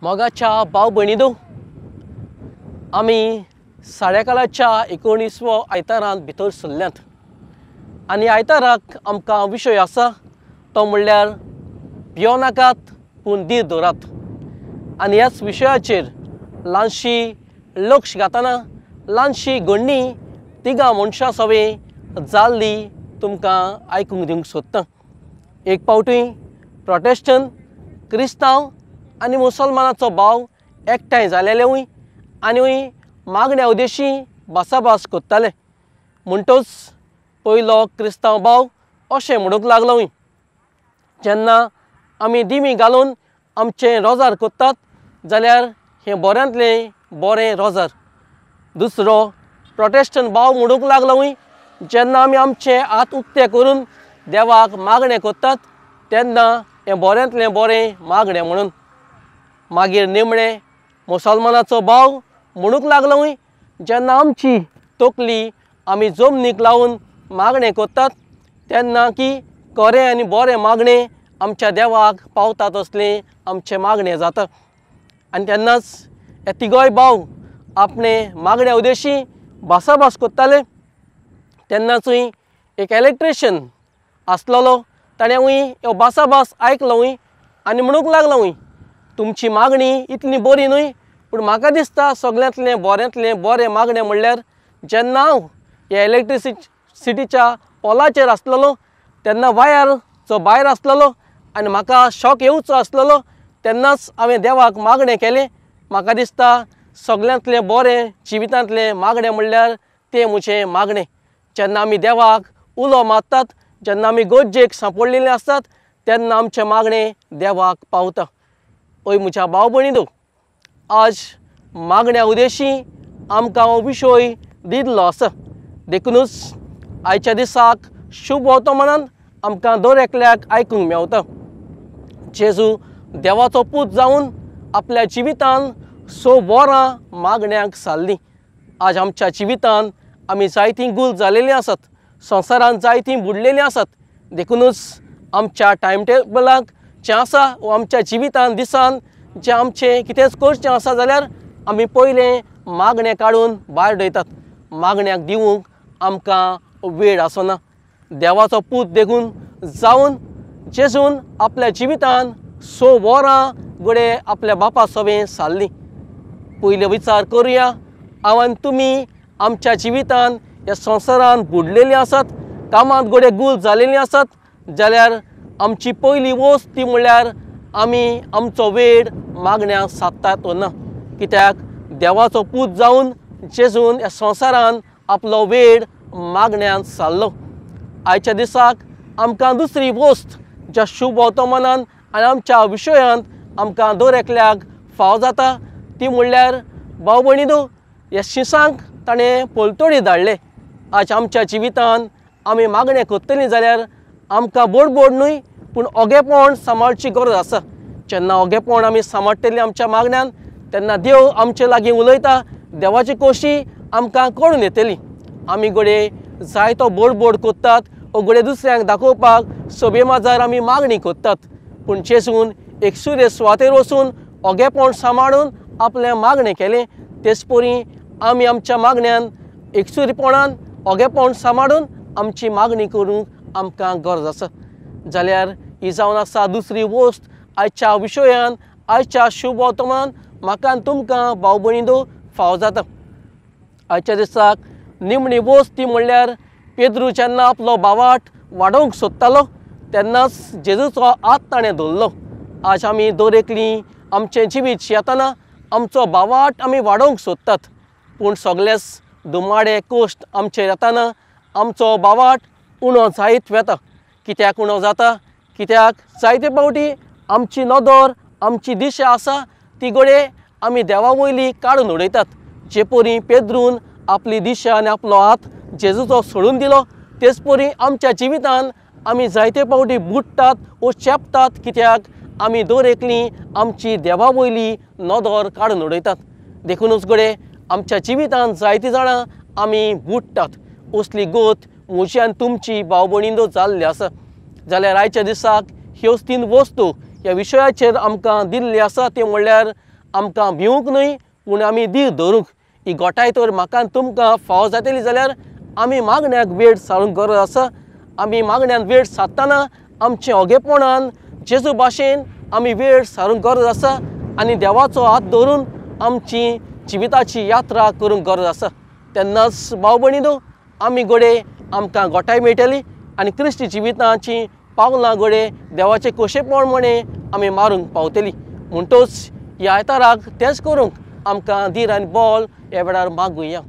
मोगाच्या भाव भयणीनो, आमी साडेकाळाच्या 19वो आयतारांत भितर सरल्यांत आनी आयताराक आमकां विशय आसा तो म्हणल्यार भियो नाकात पूण धीर दवरात। आनी ह्याच विशयाचेर ल्हानशी लक्ष घातना ल्हानशी घडणी तिगां मनशां सवें जाल्ली तुमकां आयकूंक दिवंक सोदतां। एक फावटी प्रोटेस्टंट, क्रिस्तांव आनी मुसलमानाचो भाव एकठांय जालेलेवूय आनी मागण्या उद्देशी भासाभास करताले। म्हणटच पयलो क्रिस्तांव भाव अशें म्हणूंक लागलोय, जेन्ना आमी दिमी घालून आमचें रोजार करतात जाल्यार हें बऱ्यांतलें बरें रोजार। दुसरो प्रोटेस्टंट भाव म्हणूंक लागलोय, जेन्ना आमी आमचे हात उक्ते करून देवाक मागणें करतात तेन्ना हें बऱ्यांतलें बरें मागणें म्हणून। मागीर निमणे मुसलमानाचो भाव म्हणूंक लागलोय, जेन्ना आमची तकली आमी जमनीक लावून मागणें करतात तेन्ना की खरें आनी बरें मागणें आमच्या देवाक पावता तसलें आमचें मागणें जाता। आनी तेन्नाच हे तिगोय भाव आपणे मागण्या उद्देशी भासाभास करताले। तेन्नाचूय एक इलेक्ट्रिशियन आसलोलो, ताणेंय ह्यो भासाभास आयकलोय आनी म्हणूंक लागलोय, तुमची मागणी इतली बरी न्हय, पूण म्हाका दिसता सगळ्यांतलें बऱ्यांतलें बरें मागणें म्हणल्यार जेन्ना हांव ह्या इलेक्ट्रिसिटीच्या पोलाचेर आसलोलो तेन्ना वायर जो भायर आसलोलो आनी म्हाका शॉक येवचो आसलोलो तेन्नाच हांवें देवाक मागणें केलें। म्हाका दिसता सगळ्यांतलें बरें जिवितांतलें मागणें म्हणल्यार तें म्हजें मागणें। जेन्ना आमी देवाक उलो मारतात, जेन्ना आमी गरजेक सांपडलेले आसतात तेन्ना आमचें मागणें देवाक पावता। ओय म्हज्या भाव भयणीनो, आज मागण्या उद्देशी आमकां हो विशय दिल्लो आसा। देखूनच आयच्या दिसाक शुभ वर्तमानांत आमकां दर एकल्याक आयकूंक मेवता। जेजू देवाचो पूत जावन आपल्या जिवितान 6 वरां मागण्यांक सारलीं। आज आमच्या जिवितान आमी जायतीं गुल जालेलीं आसात, संवसारांत जायतीं बुडलेलीं आसात। देखूनच आमच्या टायम टेबलाक जें आसा वो आमच्या जिवितान दिसान जें आमचें कितेंच करचें आसा जाल्यार आमी पयलें मागणें काडून भायर उडयतात। मागण्यांक दिवंक आमकां वेळ आसना। देवाचो पूत देखून जावन जेजून आपल्या जिवितान 6 वरां घडये आपल्या बापा सवें सारलीं। पयले विचार करुया, हांव आनी तुमी आमच्या जिवितान ह्या संवसारांत बुडलेलीं आसात, कामांत घडये गूल जालेलीं आसात जाल्यार आमची पयली वस्त ती म्हणल्यार आमी आमचो वेळ मागण्यांक सादतात वा ना। कित्याक देवाचो पूत जावन जेजून ह्या संवसारांत आपलो वेळ मागण्यांत सारलो। आयच्या दिसाक आमकां दुसरी वस्त ज्या शुभ वर्तमानांत आनी आमच्या विशयांत आमकां दर एकल्याक फाव जाता ती म्हणल्यार भाव भयणीनो, ह्या शिसांक ताणें पलतडी धाडले। आज आमच्या जिवितान आमी मागणें करतलीं जाल्यार आमकां बडबड न्हय पूण ओगेपण सांबाळची गरज आसा। जेन्ना ओगेपण आमी सांबाळटलीं आमच्या मागण्यांत तेन्ना देव आमचे लागीं उलयता, देवाची खोशी आमकां कळून येतली। आमी घडये जायतो बडबड करतात वो घडये दुसऱ्यांक दाखोवपाक सभे माजार आमी मागणी करतात, पूण जेजून एक सुरे सुवातेर वचून ओगेपण सांबाळून आपलें मागणें केलें। तेच परी आमी आमच्या मागण्यांत एकसुरीपणान ओगेपण सांबाळून आमची मागणी करूंक आमकां गरज आसा। जाल्यार ही जावन आसा दुसरी वस्त आयच्या विशयान, आयच्या शुभ वर्तमानांत म्हाका आनी तुमकां भाव भयणीनो फाव जाता। आयच्या दिसाक निमणी वस्त ती म्हणल्यार पेद्रू जेन्ना आपलो भावार्थ वाडोवंक सोदतालो तेन्नाच जेजूचो हात ताणें धरलो। आज आमी दर एकलीं आमचें जिवीत जियेतना आमचो भावार्थ आमी वाडोवंक सोदतात, पूण सगळेच दुमाडे कश्ट आमचेर येताना आमचो भावार्थ उणो जायत वता। कित्याक उणो जाता? कित्याक जायते फावटी आमची नदर, आमची दिशा आसा ती घडये आमी देवा वयली काडून उडयतात। जे परी पेद्रून आपली दिशा आनी आपलो हात जेजूचो सोडून दिलो, तेच परी आमच्या जिवितान आमी जायते फावटी बुडटात वो चेपतात। कित्याक आमी दर एकलीं आमची देवा वयली नदर काडून उडयतात। देखूनच घडये आमच्या जिवितान जायतीं जाणां आमी बुडटात। असली गोत म्हजी आनी तुमची भाव भयणीनो जाल्ली आसा। जाल्यार आयच्या दिसाक ह्योच 3 वस्तू ह्या विशयाचेर आमकां दिल्ली आसा, ते म्हणल्यार आमकां भिवूंक न्हय पूण आमी धीर धरूंक ही गोठाय तर म्हाका तुमकां फावो जातली जाल्यार आमी मागण्याक वेळ सारूंक गरज आसा। आमी मागण्यान वेळ सारतना आमचें ओगेपणान जेजू भाशेन आमी वेळ सारूंक गरज आसा आनी देवाचो हात धरून आमची जिविताची यात्रा करूंक गरज आसा। तेन्नाच भाव भयणीनो आमी घोडे आमकां गोठाय मेळटली आनी क्रिस्ती जिविताची पावलां घोडे देवाचें खोशेपण म्हणे आमी मारूंक पावतली। म्हणटच ह्या आयताराक तेंच करूंक आमकां धीर आनी बोल ह्या वेळार मागुया।